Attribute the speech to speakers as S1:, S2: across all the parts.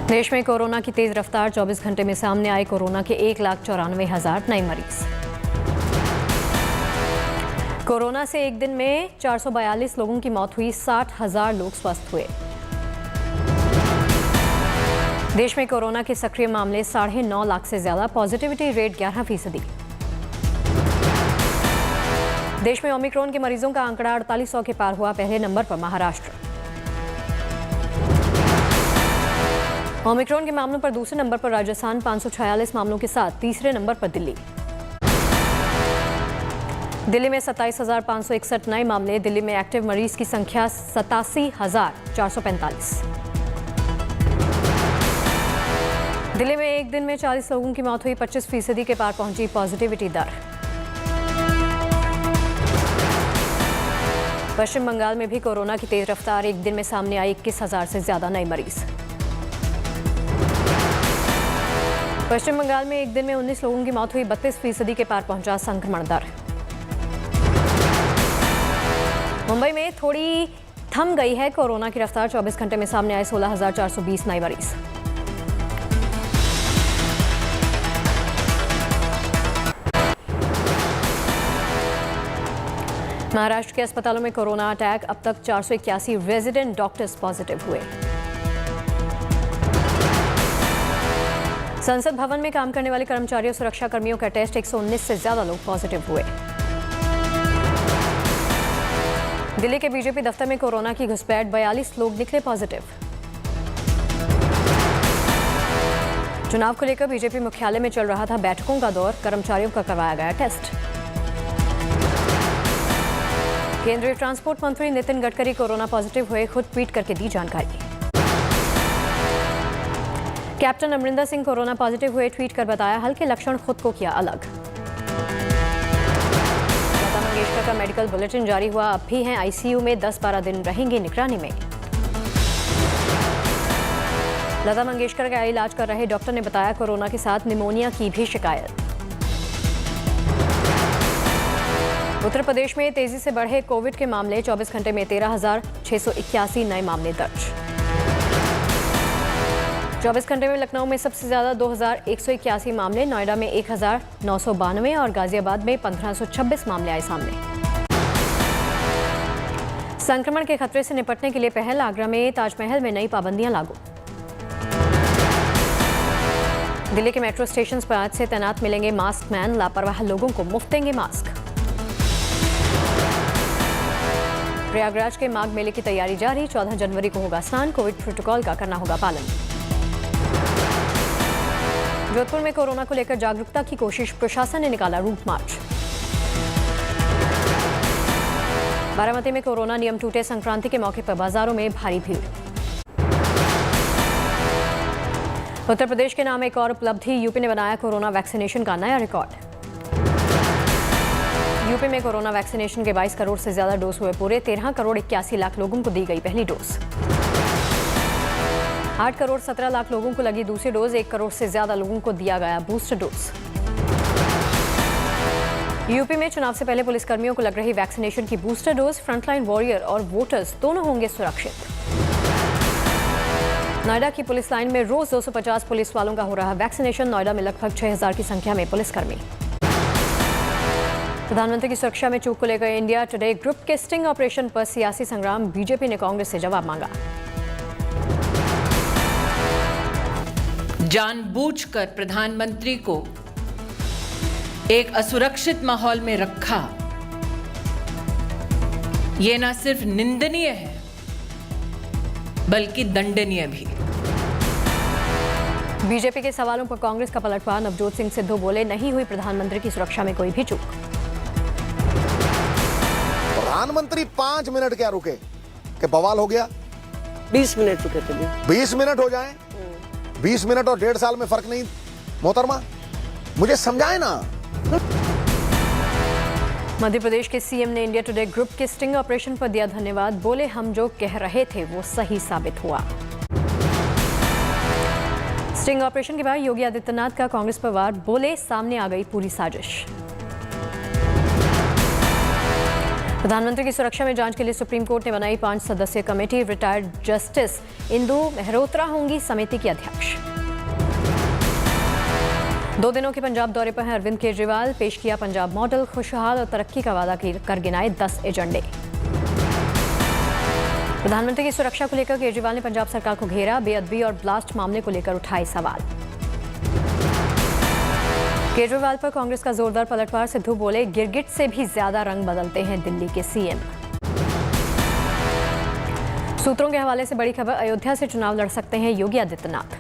S1: देश में कोरोना की तेज रफ्तार, 24 घंटे में सामने आए कोरोना के 1,94,000 नए मरीज। कोरोना से एक दिन में 442 लोगों की मौत हुई, 60,000 लोग स्वस्थ हुए। देश में कोरोना के सक्रिय मामले 9.5 लाख से ज्यादा, पॉजिटिविटी रेट 11%। देश में ओमिक्रॉन के मरीजों का आंकड़ा 4800 के पार हुआ, पहले नंबर पर महाराष्ट्र। ओमिक्रॉन के मामलों पर दूसरे नंबर पर राजस्थान, 546 मामलों के साथ तीसरे नंबर पर दिल्ली। दिल्ली में 27,561 नए मामले। दिल्ली में एक्टिव मरीज की संख्या 87,445। दिल्ली में एक दिन में 40 लोगों की मौत हुई, 25% के पार पहुंची पॉजिटिविटी दर। पश्चिम बंगाल में भी कोरोना की तेज रफ्तार, एक दिन में सामने आई 21,000 से ज्यादा नए मरीज। पश्चिम बंगाल में एक दिन में 19 लोगों की मौत हुई, 32% के पार पहुंचा संक्रमण दर। मुंबई में थोड़ी थम गई है कोरोना की रफ्तार, 24 घंटे में सामने आए 16,420 नए मरीज। महाराष्ट्र के अस्पतालों में कोरोना अटैक, अब तक 481 रेजिडेंट डॉक्टर्स पॉजिटिव हुए। संसद भवन में काम करने वाले कर्मचारियों, सुरक्षा कर्मियों का टेस्ट, 119 से ज्यादा लोग पॉजिटिव हुए। दिल्ली के बीजेपी दफ्तर में कोरोना की घुसपैठ, 42 लोग निकले पॉजिटिव। चुनाव को लेकर बीजेपी मुख्यालय में चल रहा था बैठकों का दौर, कर्मचारियों का करवाया गया टेस्ट। केंद्रीय ट्रांसपोर्ट मंत्री नितिन गडकरी कोरोना पॉजिटिव हुए, खुद ट्वीट करके दी जानकारी। Captain Amarinder Singh corona positive हुए, ट्वीट कर बताया हल्के लक्षण, खुद को किया अलग। लता मंगेशकर का मेडिकल बुलेटिन जारी हुआ, अब भी हैं आईसीयू में, 10-12 दिन रहेंगे निगरानी में। लता मंगेशकर का इलाज कर रहे डॉक्टर ने बताया कोरोना के साथ निमोनिया की भी शिकायत। उत्तर प्रदेश में तेजी से बढ़े कोविड के मामले, 24 घंटे में 13,681 नए मामले दर्ज। 24 घंटे में लखनऊ में सबसे ज्यादा 2,181 मामले, नोएडा में 1,992 और गाजियाबाद में 1,526 मामले आए सामने। संक्रमण के खतरे से निपटने के लिए पहल, आगरा में ताजमहल में नई पाबंदियां लागू। दिल्ली के मेट्रो स्टेशन पर आज से तैनात मिलेंगे मास्क मैन, लापरवाह लोगों को मुफ्त देंगे मास्क। प्रयागराज के माघ मेले की तैयारी जारी, 14 जनवरी को होगा स्नान, कोविड प्रोटोकॉल का करना होगा पालन। जोधपुर में कोरोना को लेकर जागरूकता की कोशिश, प्रशासन ने निकाला रूट मार्च। बारामती में कोरोना नियम टूटे, संक्रांति के मौके पर बाजारों में भारी भीड़। उत्तर प्रदेश के नाम एक और उपलब्धि, यूपी ने बनाया कोरोना वैक्सीनेशन का नया रिकॉर्ड। यूपी में कोरोना वैक्सीनेशन के 22 करोड़ से ज्यादा डोज हुए पूरे, 13 करोड़ 81 लाख लोगों को दी गई पहली डोज। 8 करोड़ 17 लाख लोगों को लगी दूसरी डोज, 1 करोड़ से ज्यादा लोगों को दिया गया बूस्टर डोज। यूपी में चुनाव से पहले पुलिसकर्मियों को लग रही वैक्सीनेशन की बूस्टर डोज, फ्रंटलाइन वॉरियर और वोटर्स दोनों होंगे सुरक्षित। नोएडा की पुलिस लाइन में रोज 250 पुलिस वालों का हो रहा वैक्सीनेशन, नोएडा में लगभग 6,000 की संख्या में पुलिसकर्मी। प्रधानमंत्री की सुरक्षा में चूक को लेकर इंडिया टुडे ग्रुप के स्टिंग ऑपरेशन पर सियासी संग्राम, बीजेपी ने कांग्रेस से जवाब मांगा।
S2: जानबूझकर प्रधानमंत्री को एक असुरक्षित माहौल में रखा, यह न सिर्फ निंदनीय है बल्कि दंडनीय भी।
S1: बीजेपी के सवालों पर कांग्रेस का पलटवार, नवजोत सिंह सिद्धू बोले नहीं हुई प्रधानमंत्री की सुरक्षा में कोई भी चूक।
S3: प्रधानमंत्री 5 मिनट क्या रुके कि बवाल हो गया?
S4: 20 मिनट रुके थे।
S3: 20 मिनट हो जाए, 20 मिनट और 1.5 साल में फर्क नहीं। मोहतरमा मुझे समझाए ना।
S1: मध्य प्रदेश के सीएम ने इंडिया टुडे ग्रुप के स्टिंग ऑपरेशन पर दिया धन्यवाद, बोले हम जो कह रहे थे वो सही साबित हुआ। स्टिंग ऑपरेशन के बाद योगी आदित्यनाथ का कांग्रेस पर वार, बोले सामने आ गई पूरी साजिश। प्रधानमंत्री की सुरक्षा में जांच के लिए सुप्रीम कोर्ट ने बनाई 5 सदस्यीय committee. Retired justice Indu Mehrotra होंगी समिति की अध्यक्ष। 2 दिनों के पंजाब दौरे पर हैं अरविंद केजरीवाल। पेश किया पंजाब मॉडल, खुशहाल और तरक्की का वादा कर गिनाए 10 एजेंडे। प्रधानमंत्री की सुरक्षा को लेकर केजरीवाल ने पंजाब सरकार को घेरा। बेअदबी और ब्लास्ट मामले को लेकर उठाए सवाल। केजरीवाल पर कांग्रेस का जोरदार पलटवार। सिद्धू बोले, गिरगिट से भी ज्यादा रंग बदलते हैं दिल्ली के सीएम। सूत्रों के हवाले से बड़ी खबर, अयोध्या से चुनाव लड़ सकते हैं योगी आदित्यनाथ।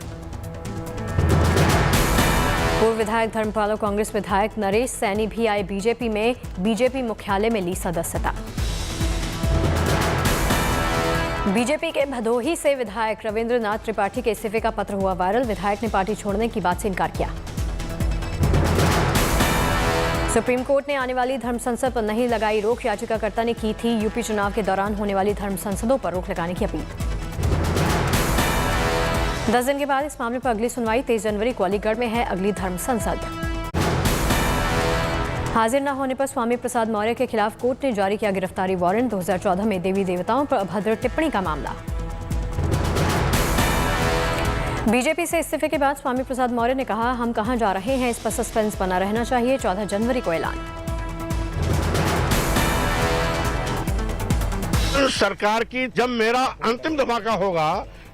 S1: पूर्व विधायक धर्मपाल और कांग्रेस विधायक नरेश सैनी भी आए बीजेपी में। बीजेपी मुख्यालय में ली सदस्यता। बीजेपी के भदोही से विधायक रविंद्रनाथ त्रिपाठी के इस्तीफे का पत्र हुआ वायरल। विधायक ने पार्टी छोड़ने की बात से इनकार किया। सुप्रीम कोर्ट ने आने वाली धर्म संसद पर नहीं लगाई रोक। याचिकाकर्ता ने की थी यूपी चुनाव के दौरान होने वाली धर्म संसदों पर रोक लगाने की अपील। 10 दिन के बाद इस मामले पर अगली सुनवाई 23 जनवरी को अलीगढ़ में है अगली धर्म संसद। हाजिर न होने पर स्वामी प्रसाद मौर्य के खिलाफ कोर्ट ने जारी किया गिरफ्तारी वारंट। 2014 में देवी देवताओं पर अभद्र टिप्पणी का मामला। बीजेपी से इस्तीफे के बाद स्वामी प्रसाद मौर्य ने कहा, हम कहां जा रहे हैं इस पर सस्पेंस बना रहना चाहिए। 14 जनवरी को ऐलान।
S5: सरकार की जब मेरा अंतिम धमाका होगा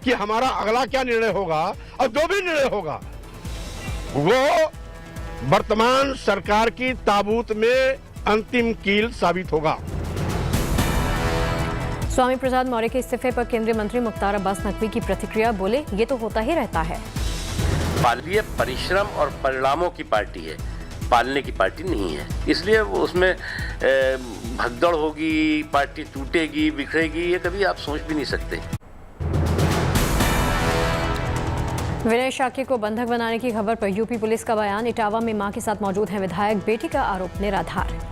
S5: कि हमारा अगला क्या निर्णय होगा, और जो भी निर्णय होगा वो वर्तमान सरकार की ताबूत में अंतिम कील साबित होगा।
S1: स्वामी प्रसाद मौर्य के इस्तीफे पर केंद्रीय मंत्री मुख्तार अब्बास नकवी की प्रतिक्रिया। बोले, ये तो होता ही रहता है।
S6: पालवीय परिश्रम और परिणामों की पार्टी है, पालने की पार्टी नहीं है। इसलिए वो उसमें भगदड़ होगी, पार्टी टूटेगी, बिखरेगी, ये कभी आप सोच भी नहीं सकते।
S1: विनय शाक्य को बंधक बनाने की खबर पर यूपी पुलिस का बयान। इटावा में मां के साथ मौजूद हैं विधायक। बेटी का आरोप निराधार।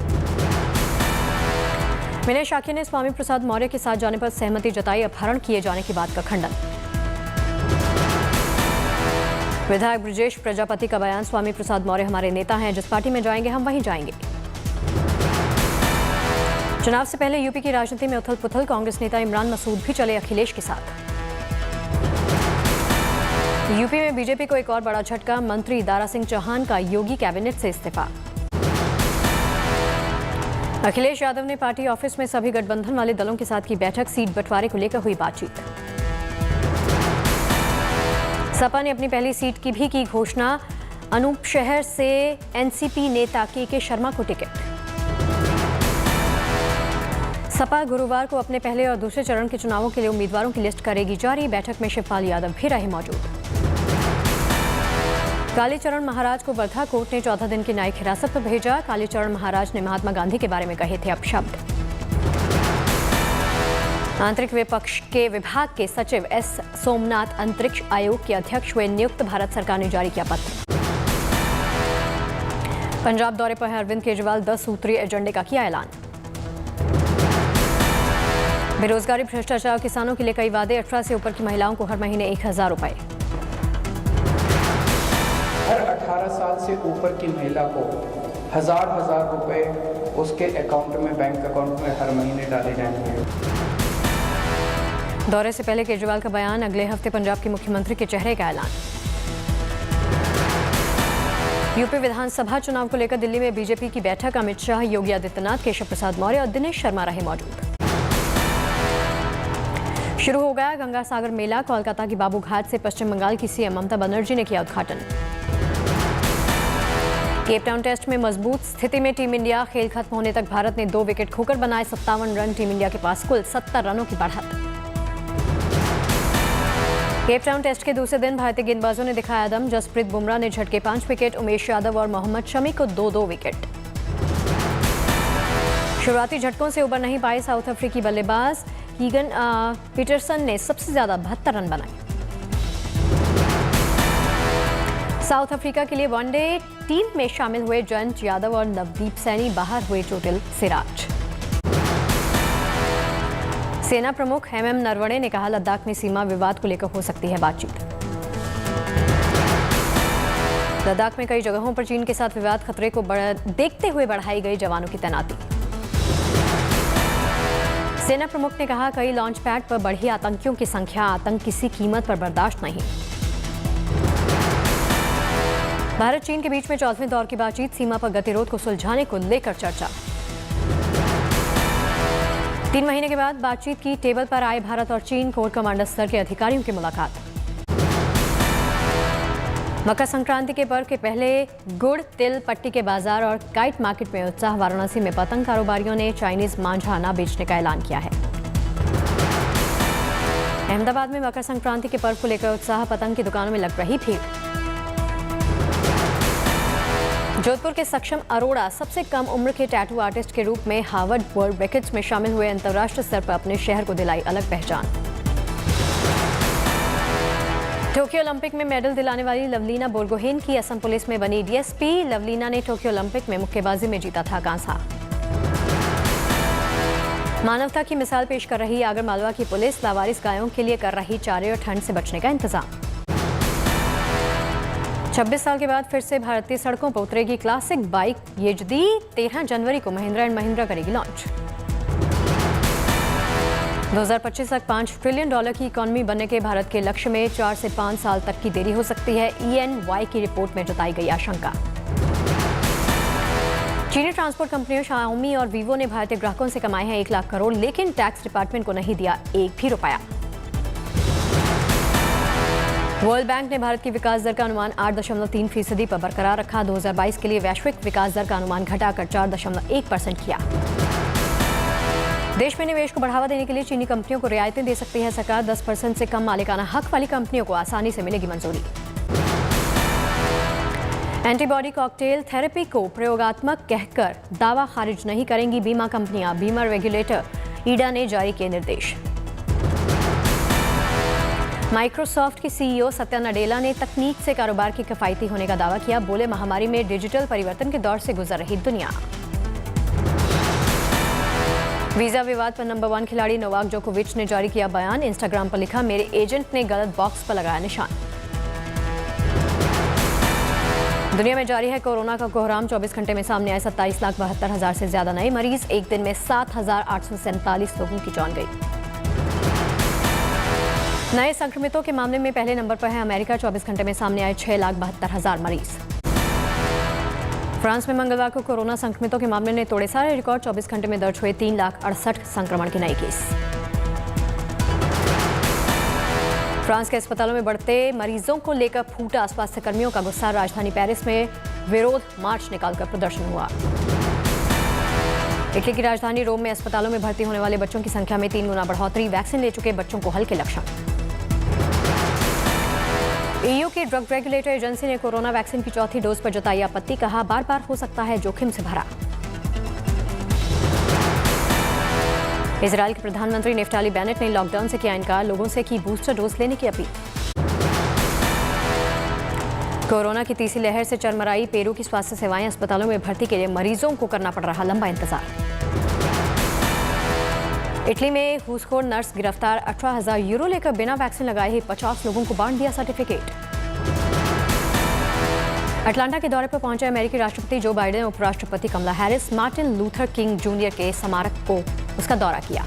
S1: विनय शाक्य ने स्वामी प्रसाद मौर्य के साथ जाने पर सहमति जताई। अपहरण किए जाने की बात का खंडन। विधायक ब्रजेश प्रजापति का बयान। स्वामी प्रसाद मौर्य हमारे नेता हैं, जिस पार्टी में जाएंगे हम वहीं जाएंगे। चुनाव से पहले यूपी की राजनीति में उथल पुथल। कांग्रेस नेता इमरान मसूद भी चले अखिलेश के साथ। यूपी में बीजेपी को एक और बड़ा झटका। मंत्री दारा सिंह चौहान का योगी कैबिनेट से इस्तीफा। अखिलेश यादव ने पार्टी ऑफिस में सभी गठबंधन वाले दलों के साथ की बैठक। सीट बंटवारे को लेकर हुई बातचीत। सपा ने अपनी पहली सीट की भी की घोषणा। अनूप शहर से एनसीपी नेता के शर्मा को टिकट। सपा गुरुवार को अपने पहले और दूसरे चरण के चुनावों के लिए उम्मीदवारों की लिस्ट करेगी जारी। बैठक में शिवपाल यादव भी रहे मौजूद। कालीचरण महाराज को वर्धा कोर्ट ने 14 दिन की न्यायिक हिरासत पर भेजा। कालीचरण महाराज ने महात्मा गांधी के बारे में कहे थे अपशब्द। आंतरिक विपक्ष के विभाग के सचिव एस सोमनाथ अंतरिक्ष आयोग के अध्यक्ष हुए नियुक्त। भारत सरकार ने जारी किया पत्र। पंजाब दौरे पर है अरविंद केजरीवाल। 10 सूत्रीय एजेंडे का किया ऐलान। बेरोजगारी, भ्रष्टाचार, किसानों के लिए कई वादे। 18 से ऊपर की महिलाओं को हर महीने 1000 रुपए।
S7: हर 18 साल से ऊपर की महिला को हजार रुपए उसके अकाउंट में, बैंक अकाउंट में हर महीने डाले जाएंगे।
S1: दौरे से पहले केजरीवाल का बयान। अगले हफ्ते पंजाब के मुख्यमंत्री के चेहरे का ऐलान। यूपी विधानसभा चुनाव को लेकर दिल्ली में बीजेपी की बैठक। अमित शाह, योगी आदित्यनाथ, केशव प्रसाद मौर्य और दिनेश शर्मा रहे मौजूद। शुरू हो गया गंगा सागर मेला। कोलकाता की बाबू घाट से पश्चिम बंगाल की सीएम ममता बनर्जी ने किया उद्घाटन। केप टाउन टेस्ट में मजबूत स्थिति में टीम इंडिया। खेल खत्म होने तक भारत ने 2 विकेट खोकर बनाए 57 रन। टीम इंडिया के पास कुल 70 रनों की बढ़त। केप टाउन टेस्ट के दूसरे दिन भारतीय गेंदबाजों ने दिखाया दम। जसप्रीत बुमराह ने झटके 5 विकेट। उमेश यादव और मोहम्मद शमी को 2-2 विकेट। शुरुआती झटकों से उबर नहीं पाए साउथ अफ्रीकी बल्लेबाज। कीगन पीटरसन ने सबसे ज्यादा 72 रन बनाए। साउथ अफ्रीका के लिए वनडे टीम में शामिल हुए जयंत यादव और नवदीप सैनी। बाहर हुए चोटिल सिराज। सेना प्रमुख एमएम नरवणे ने कहा, लद्दाख में सीमा विवाद को लेकर हो सकती है बातचीत। लद्दाख में कई जगहों पर चीन के साथ विवाद। खतरे को देखते हुए बढ़ाई गई जवानों की तैनाती। सेना प्रमुख ने कहा, कई लॉन्च पैड पर बढ़ी आतंकियों की संख्या, आतंक किसी कीमत पर बर्दाश्त नहीं। भारत चीन के बीच में 4वें दौर की बातचीत, सीमा पर गतिरोध को सुलझाने को लेकर चर्चा। 3 महीने के बाद बातचीत की टेबल पर आए भारत और चीन कोर कमांडर स्तर के अधिकारियों की मुलाकात। मकर संक्रांति के पर्व के पहले गुड़, तिल, पट्टी के बाजार और काइट मार्केट में उत्साह। वाराणसी में पतंग कारोबारियों ने चाइनीज मांझा न बेचने का ऐलान किया है। अहमदाबाद में मकर संक्रांति के पर्व को लेकर उत्साह, पतंग की दुकानों में लग रही भीड़। जोधपुर के सक्षम अरोड़ा सबसे कम उम्र के टैटू आर्टिस्ट के रूप में हार्वर्ड वर्ल्ड रिकॉर्ड्स में शामिल हुए। अंतर्राष्ट्रीय स्तर पर अपने शहर को दिलाई अलग पहचान। टोक्यो ओलंपिक में मेडल दिलाने वाली लवलीना बोरगोहेन की असम पुलिस में बनी डीएसपी। लवलीना ने टोक्यो ओलंपिक में मुक्केबाजी में जीता था कांसा। मानवता की मिसाल पेश कर रही आगरमालवा की पुलिस, लावारिस गायों के लिए कर रही चारे और ठंड से बचने का इंतजाम। 26 साल के बाद फिर से भारतीय सड़कों पर उतरेगी क्लासिक बाइक येजदी। 13 जनवरी को महिंद्रा एंड महिंद्रा करेगी लॉन्च। 2025 तक $5 ट्रिलियन की इकॉनमी बनने के भारत के लक्ष्य में 4 से 5 साल तक की देरी हो सकती है। EY की रिपोर्ट में जताई गई आशंका। चीनी ट्रांसपोर्ट कंपनियों शाओमी और वीवो ने भारतीय ग्राहकों से कमाए हैं 1 लाख करोड़, लेकिन टैक्स डिपार्टमेंट को नहीं दिया एक भी रुपया। वर्ल्ड बैंक ने भारत की विकास दर का अनुमान 8.3% पर बरकरार रखा। 2022 के लिए वैश्विक विकास दर का अनुमान घटाकर 4.1% किया। देश में निवेश को बढ़ावा देने के लिए चीनी कंपनियों को रियायतें दे सकती है सरकार। 10% से कम मालिकाना हक वाली कंपनियों को आसानी से मिलेगी मंजूरी। एंटीबॉडी कॉकटेल थेरेपी को प्रयोगात्मक कहकर दावा खारिज नहीं करेंगी बीमा कंपनियां। बीमा रेगुलेटर ईडा ने जारी किए निर्देश। माइक्रोसॉफ्ट की सीईओ सत्या नडेला ने तकनीक से कारोबार की किफायती होने का दावा किया। बोले, महामारी में डिजिटल परिवर्तन के दौर से गुजर रही दुनिया। वीजा विवाद पर नंबर 1 खिलाड़ी नोवाक जोकोविच ने जारी किया बयान। इंस्टाग्राम पर लिखा, मेरे एजेंट ने गलत बॉक्स पर लगाया निशान। दुनिया में जारी है कोरोना का कोहराम। 24 घंटे में सामने आए 27,72,000 से ज्यादा नए मरीज। एक दिन में 7,847 लोगों की जान गई। नए संक्रमितों के मामले में पहले नंबर पर है अमेरिका। 24 घंटे में सामने आए 6,72,000 मरीज। फ्रांस में मंगलवार को कोरोना संक्रमितों के मामले ने तोड़े सारे रिकॉर्ड। 24 घंटे में दर्ज हुए 3,68,000 संक्रमण के नए केस। फ्रांस के अस्पतालों में बढ़ते मरीजों को लेकर फूटा स्वास्थ्य कर्मियों का गुस्सा। राजधानी पेरिस में विरोध मार्च निकालकर प्रदर्शन हुआ। इटली की राजधानी रोम में अस्पतालों में भर्ती होने वाले बच्चों की संख्या में 3 गुना बढ़ोतरी। वैक्सीन ले चुके बच्चों को हल्के लक्षण। ईयू की ड्रग रेगुलेटर एजेंसी ने कोरोना वैक्सीन की चौथी डोज पर जताई आपत्ति। कहा, बार बार हो सकता है जोखिम से भरा। इजराइल के प्रधानमंत्री नेफ्ताली बेनेट ने लॉकडाउन से किया इनकार। लोगों से की बूस्टर डोज लेने की अपील। कोरोना की तीसरी लहर से चरमराई पेरू की स्वास्थ्य सेवाएं। अस्पतालों में भर्ती के लिए मरीजों को करना पड़ रहा लंबा इंतजार। इटली में घूसखोर नर्स गिरफ्तार। 18,000 यूरो लेकर बिना वैक्सीन लगाए ही 50 लोगों को बांट दिया सर्टिफिकेट। अटलांटा के दौरे पर पहुंचे अमेरिकी राष्ट्रपति जो बाइडेन, उपराष्ट्रपति Kamala Harris, Martin Luther King Junior के स्मारक को उसका दौरा किया।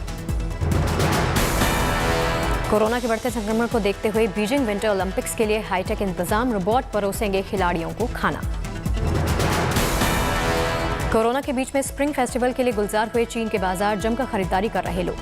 S1: कोरोना के बढ़ते संक्रमण को देखते हुए बीजिंग विंटर ओलंपिक्स के लिए हाईटेक इंतजाम। रोबोट परोसेंगे खिलाड़ियों को खाना। कोरोना के बीच में स्प्रिंग फेस्टिवल के लिए गुलजार हुए चीन के बाजार। जमकर खरीदारी कर रहे लोग।